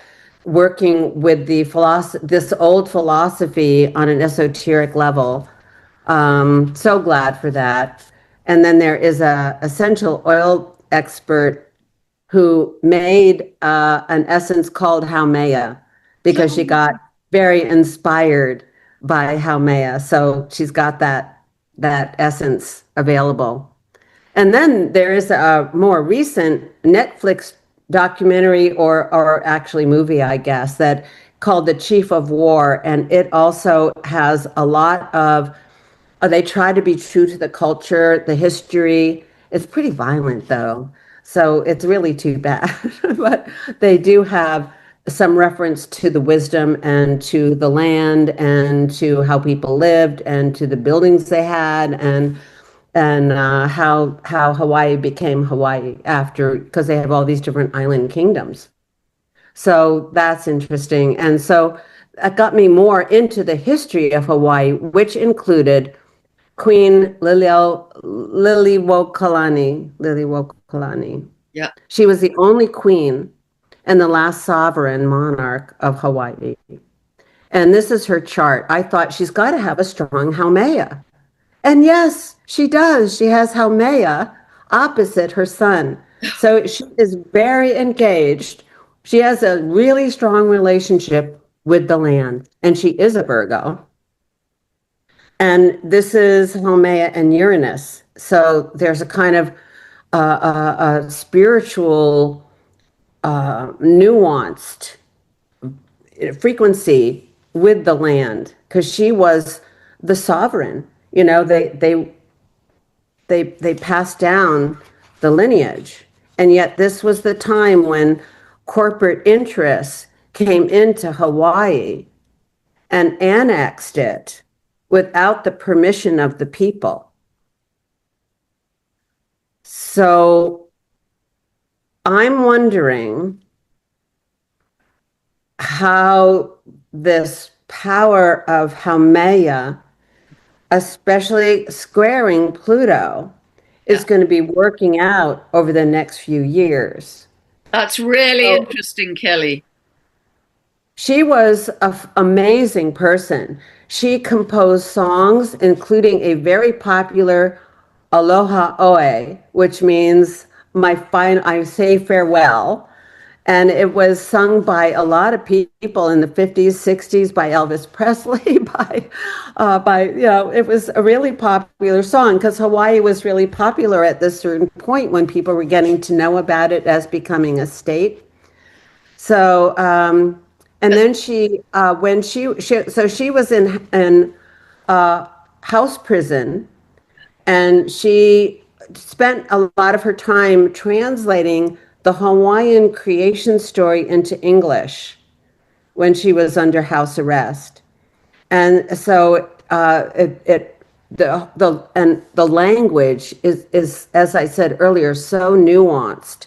working with this old philosophy on an esoteric level. So glad for that. And then there is a essential oil expert who made an essence called Haumea because she got very inspired by Haumea. So she's got that essence available. And then there is a more recent Netflix documentary or actually movie, I guess, that called The Chief of War. And it also has a lot of, they try to be true to the culture, the history. It's pretty violent though. So it's really too bad. But they do have some reference to the wisdom and to the land and to how people lived and to the buildings they had and how Hawaii became Hawaii after, because they have all these different island kingdoms. So that's interesting. And so that got me more into the history of Hawaii, which included Queen Liliuokalani. Yeah. She was the only queen and the last sovereign monarch of Hawaii. And this is her chart. I thought she's got to have a strong Haumea. And yes, she does. She has Haumea opposite her sun. So she is very engaged. She has a really strong relationship with the land, and she is a Virgo. And this is Haumea and Uranus. So there's a kind of a spiritual, nuanced frequency with the land because she was the sovereign. You know, they passed down the lineage, and yet this was the time when corporate interests came into Hawaii and annexed it without the permission of the people. So I'm wondering how this power of Haumea, especially squaring Pluto, is going to be working out over the next few years. That's really So interesting, Kelly. she was an amazing person. She composed songs, including a very popular Aloha Oe, which means I say farewell. And it was sung by a lot of people in the 50s, 60s, by Elvis Presley, it was a really popular song because Hawaii was really popular at this certain point when people were getting to know about it as becoming a state. So, and then she was in house prison, and she spent a lot of her time translating the Hawaiian creation story into English when she was under house arrest. And so the language is, as I said earlier, so nuanced.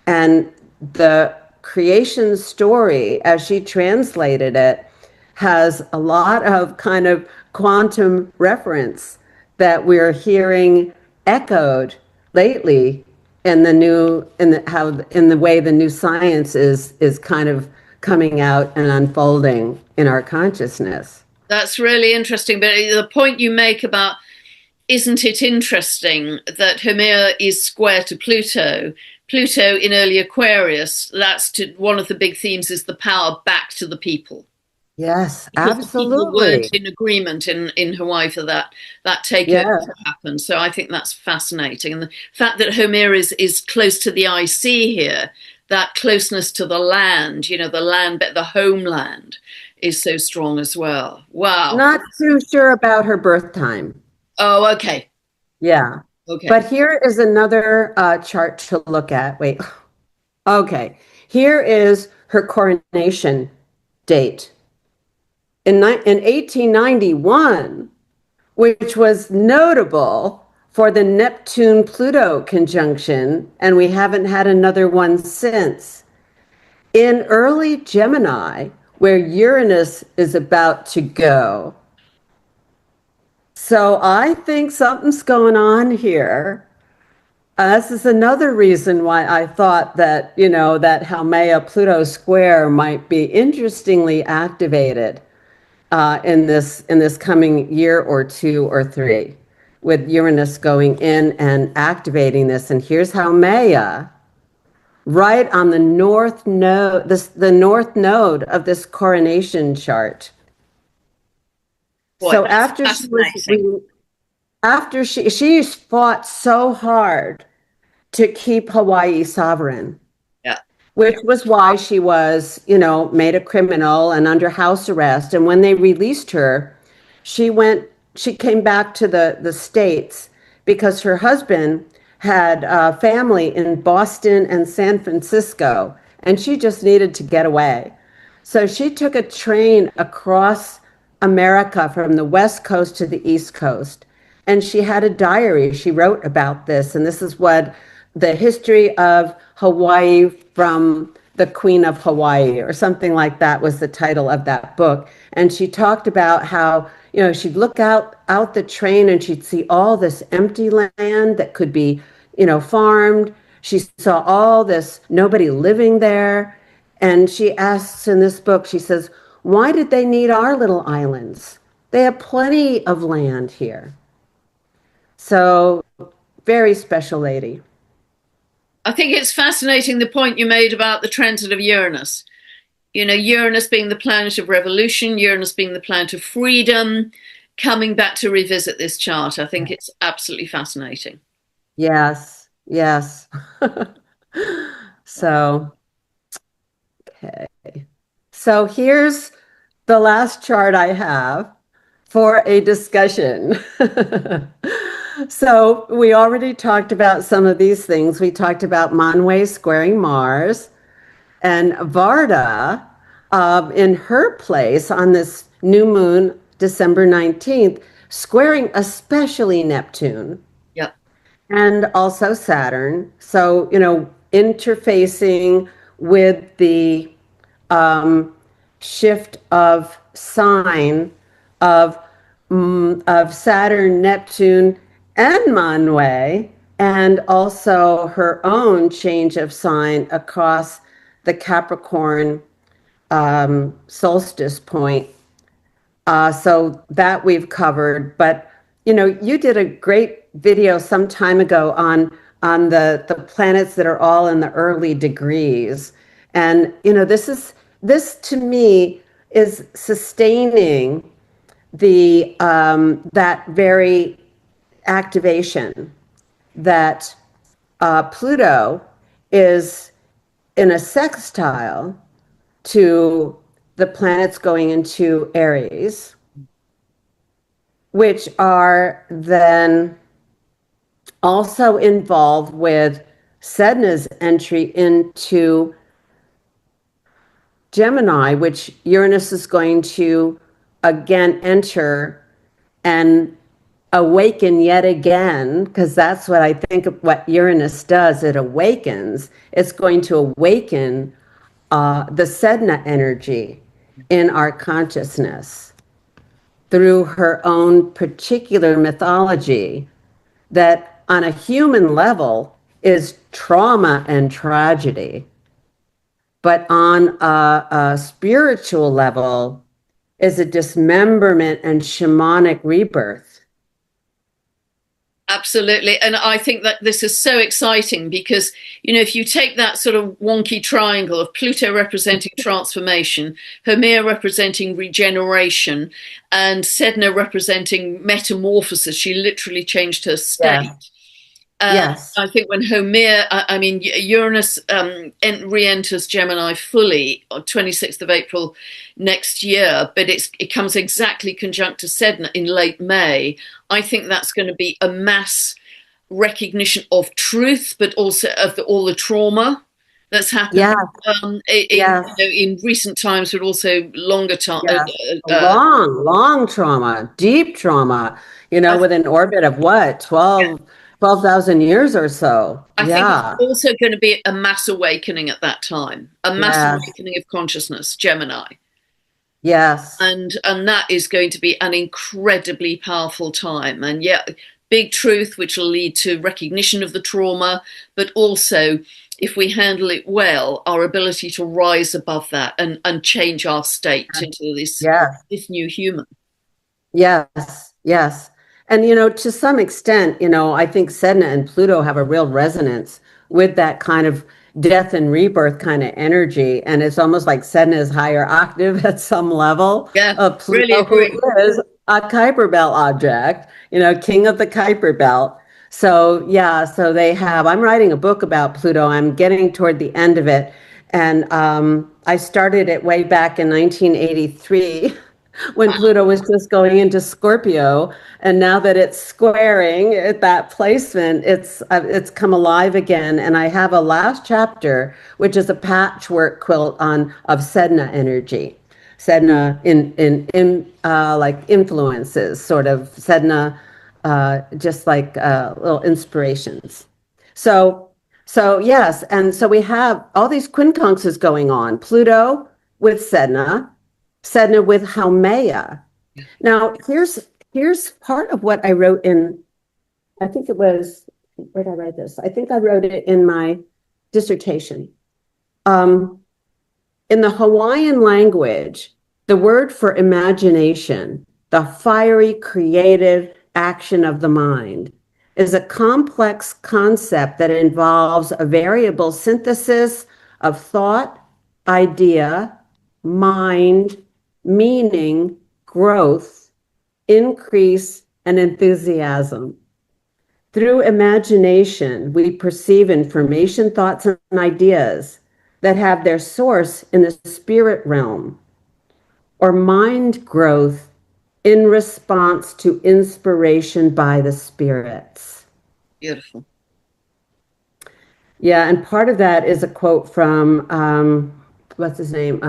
And the creation story, as she translated it, has a lot of kind of quantum reference that we're hearing echoed lately in the way the new science is kind of coming out and unfolding in our consciousness. That's really interesting. But the point you make about, isn't it interesting that Haumea is square to Pluto? Pluto in early Aquarius, one of the big themes is the power back to the people. Yes, Because the people weren't absolutely. in agreement in Hawaii for that takeover Yeah. to happen. So I think that's fascinating. And the fact that Haumea is close to the IC here, that closeness to the land, the homeland, is so strong as well. Wow. Not too sure about her birth time. Oh, okay. Yeah. Okay. But here is another chart to look at. Wait. Okay. Here is her coronation date. In 1891, which was notable for the Neptune-Pluto conjunction, and we haven't had another one since. In early Gemini, where Uranus is about to go. So I think something's going on here. This is another reason why I thought that, that Haumea Pluto square might be interestingly activated in this coming year or two or three, with Uranus going in and activating this. And here's Haumea, right on the north node, the north node of this coronation chart. Boy, So that's after fascinating. she fought so hard to keep Hawaii sovereign, Yeah. which was why she was, made a criminal and under house arrest. And when they released her, she came back to the States because her husband had family in Boston and San Francisco, and she just needed to get away. So she took a train across America from the West Coast to the East Coast. And she had a diary. She wrote about this. And this is what the history of Hawaii from the Queen of Hawaii, or something like that, was the title of that book. And she talked about how, she'd look out the train and she'd see all this empty land that could be, farmed. She saw all this, nobody living there. And she asks in this book, she says, why did they need our little islands? They have plenty of land here. So, very special lady. I think it's fascinating the point you made about the transit of Uranus. You know, Uranus being the planet of revolution, Uranus being the planet of freedom, coming back to revisit this chart. I think it's absolutely fascinating. Yes, yes. So, okay. So here's the last chart I have for a discussion. So we already talked about some of these things. We talked about Manwë squaring Mars and Varda in her place on this new moon, December 19th, squaring especially Neptune Yep. and also Saturn. So, interfacing with the shift of sign of Saturn, Neptune, and Manwë, and also her own change of sign across the Capricorn solstice point. So that we've covered, but you did a great video some time ago on the planets that are all in the early degrees, and this to me is sustaining the that very activation that Pluto is in a sextile to the planets going into Aries, which are then also involved with Sedna's entry into Gemini, which Uranus is going to again enter and awaken yet again, because that's what I think of what Uranus does. It awakens. It's going to awaken the Sedna energy in our consciousness through her own particular mythology that on a human level is trauma and tragedy, but on a spiritual level is a dismemberment and shamanic rebirth. Absolutely. And I think that this is so exciting because, if you take that sort of wonky triangle of Pluto representing transformation, Haumea representing regeneration, and Sedna representing metamorphosis, she literally changed her state. Yes. Yes. I think when Haumea, Uranus re-enters Gemini fully on 26th of April next year, but it comes exactly conjunct to Sedna in late May. I think that's going to be a mass recognition of truth, but also of all the trauma that's happened Yeah. Yes. in recent times, but also longer time. Yes. Long trauma, deep trauma, with an orbit of what, 12,000 years or so. I think it's Yeah. also going to be a mass awakening at that time, a mass Yes. awakening of consciousness, Gemini. Yes. And that is going to be an incredibly powerful time. And yeah, big truth, which will lead to recognition of the trauma, but also, if we handle it well, our ability to rise above that and change our state into this new human. Yes. Yes. And, to some extent, I think Sedna and Pluto have a real resonance with that kind of death and rebirth kind of energy. And it's almost like Sedna is higher octave at some level. Yeah, Pluto, really agree. who is a Kuiper Belt object, king of the Kuiper Belt. So, yeah, so I'm writing a book about Pluto. I'm getting toward the end of it. And I started it way back in 1983. When Pluto was just going into Scorpio, and now that it's squaring at that placement, it's come alive again. And I have a last chapter, which is a patchwork quilt of Sedna energy, Sedna in like influences, sort of Sedna, just like little inspirations. So yes, and so we have all these quincunxes going on. Pluto with Sedna with Haumea. Now, here's part of what I wrote in, I think it was, where did I write this? I think I wrote it in my dissertation. In the Hawaiian language, The word for imagination, the fiery creative action of the mind, is a complex concept that involves a variable synthesis of thought, idea, mind, meaning, growth, increase, and enthusiasm. Through imagination, we perceive information, thoughts, and ideas that have their source in the spirit realm or mind growth in response to inspiration by the spirits. Beautiful. Yeah, and part of that is a quote from, what's his name?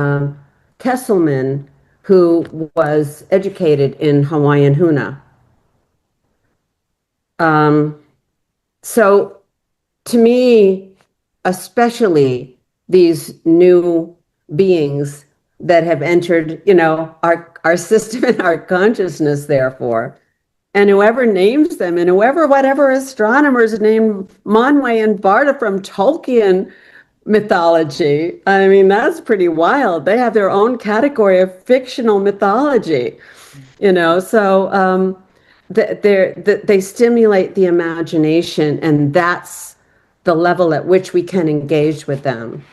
Kesselman, who was educated in Hawaiian Huna. So to me, especially these new beings that have entered, our system and our consciousness, therefore, and whoever names them, and whatever astronomers named Manwë and Varda from Tolkien mythology. I mean, that's pretty wild. They have their own category of fictional mythology, so they stimulate the imagination, and that's the level at which we can engage with them.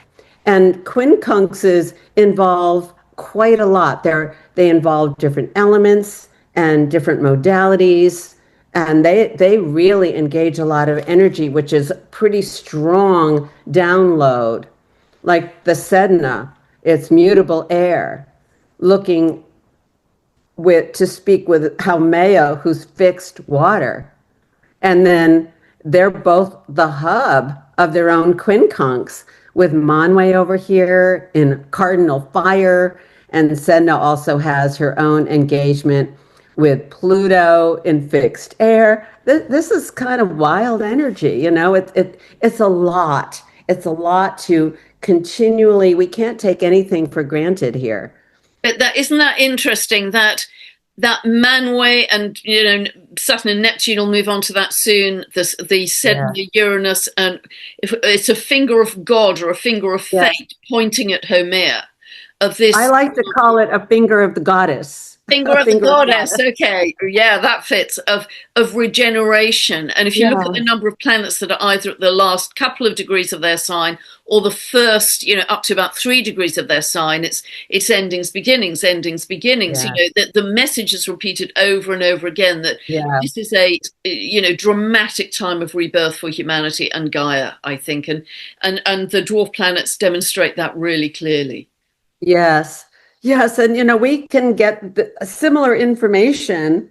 And quincunxes involve quite a lot. They involve different elements and different modalities, and they really engage a lot of energy, which is pretty strong download. Like the Sedna, it's mutable air, looking to speak with Haumea, who's fixed water. And then they're both the hub of their own quincunx, with Manwë over here in cardinal fire, and Sedna also has her own engagement with Pluto in fixed air. This is kind of wild energy, it's a lot. It's a lot to continually, we can't take anything for granted here. But isn't that interesting that Manwë and Saturn and Neptune will move on to that soon. The Sedna, Uranus, and it's a finger of God or a finger of fate pointing at Haumea. Of this, I like to call it a finger of the goddess. Finger of the goddess. Okay, yeah, that fits. Of regeneration, and if you look at the number of planets that are either at the last couple of degrees of their sign or the first, up to about 3 degrees of their sign, it's endings, beginnings, endings, beginnings. Yeah. The message is repeated over and over again that this is a dramatic time of rebirth for humanity and Gaia, I think, and the dwarf planets demonstrate that really clearly. Yes. Yes, and we can get similar information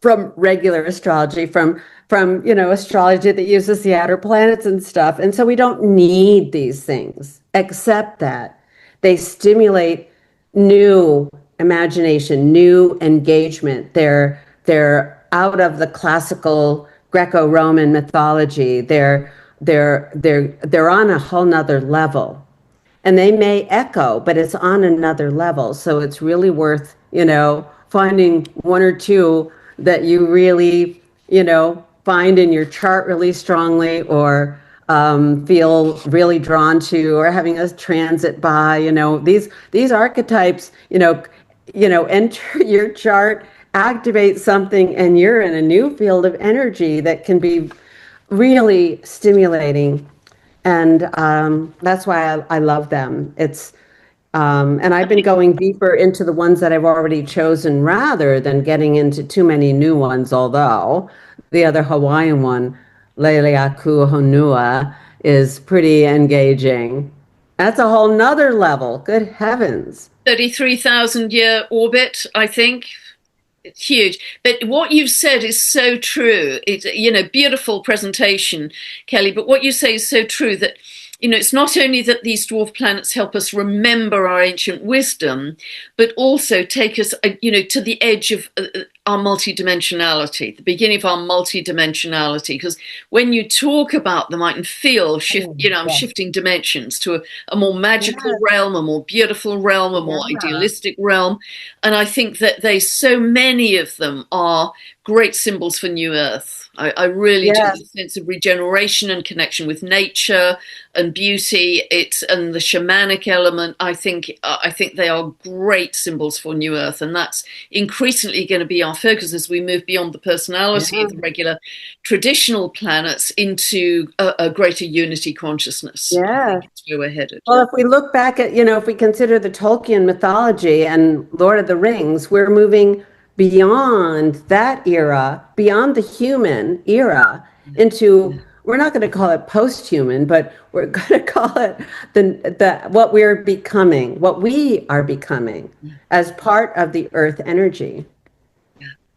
from regular astrology, from astrology that uses the outer planets and stuff. And so we don't need these things, except that they stimulate new imagination, new engagement. They're out of the classical Greco-Roman mythology. They're on a whole nother level. And they may echo, but it's on another level. So it's really worth, finding one or two that you really, find in your chart really strongly, or feel really drawn to, or having a transit by. These archetypes, enter your chart, activate something, and you're in a new field of energy that can be really stimulating. And that's why I love them. And I've been going deeper into the ones that I've already chosen rather than getting into too many new ones, although the other Hawaiian one, Leleaku Honua, is pretty engaging. That's a whole nother level. Good heavens. 33,000 year orbit, I think. It's huge. But what you've said is so true. It's, beautiful presentation, Kelly, but what you say is so true that, it's not only that these dwarf planets help us remember our ancient wisdom, but also take us, to the edge of our multidimensionality, the beginning of our multidimensionality. Because when you talk about them, I can feel I'm shifting dimensions to a more magical realm, a more beautiful realm, a more idealistic realm. And I think that so many of them are great symbols for New Earth. I really do. Yes. The sense of regeneration and connection with nature and beauty. And the shamanic element. I think they are great symbols for New Earth, and that's increasingly going to be our focus as we move beyond the personality Yeah. of the regular traditional planets into a greater unity consciousness. I Yeah. think it's where we're headed. Well, if we look back at, if we consider the Tolkien mythology and Lord of the Rings, we're moving beyond that era, beyond the human era, into, we're not going to call it post-human, but we're going to call it the what we're becoming, what we are becoming as part of the earth energy.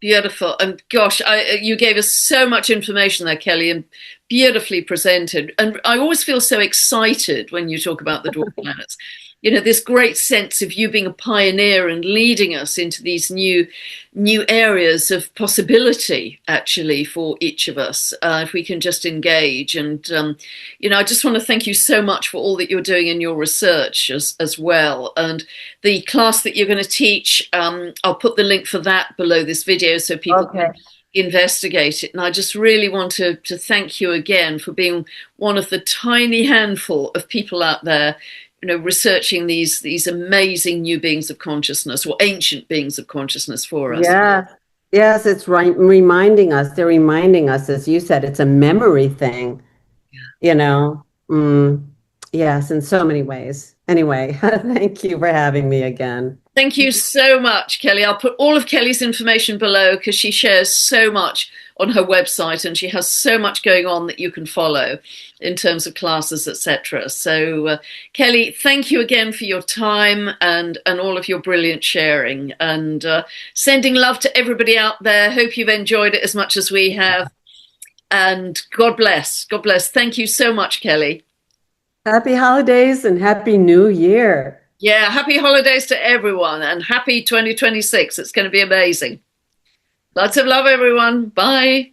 Beautiful. And gosh, you gave us so much information there, Kelly, and beautifully presented. And I always feel so excited when you talk about the dwarf planets. This great sense of you being a pioneer and leading us into these new areas of possibility, actually, for each of us, if we can just engage. And, I just want to thank you so much for all that you're doing in your research as well. And the class that you're going to teach, I'll put the link for that below this video so people can investigate it. And I just really want to thank you again for being one of the tiny handful of people out there researching these amazing new beings of consciousness, or ancient beings of consciousness for us. Yeah. Yes, it's right. Reminding us, they're reminding us, as you said, it's a memory thing, you know. Yes, in so many ways. Anyway, thank you for having me again. Thank you so much, Kelly. I'll put all of Kelly's information below because she shares so much on her website, and she has so much going on that you can follow in terms of classes, etc. So, Kelly, thank you again for your time and all of your brilliant sharing, and sending love to everybody out there. Hope you've enjoyed it as much as we have. And God bless. God bless. Thank you so much, Kelly. Happy holidays and happy new year. Yeah, happy holidays to everyone and happy 2026. It's going to be amazing. Lots of love, everyone. Bye.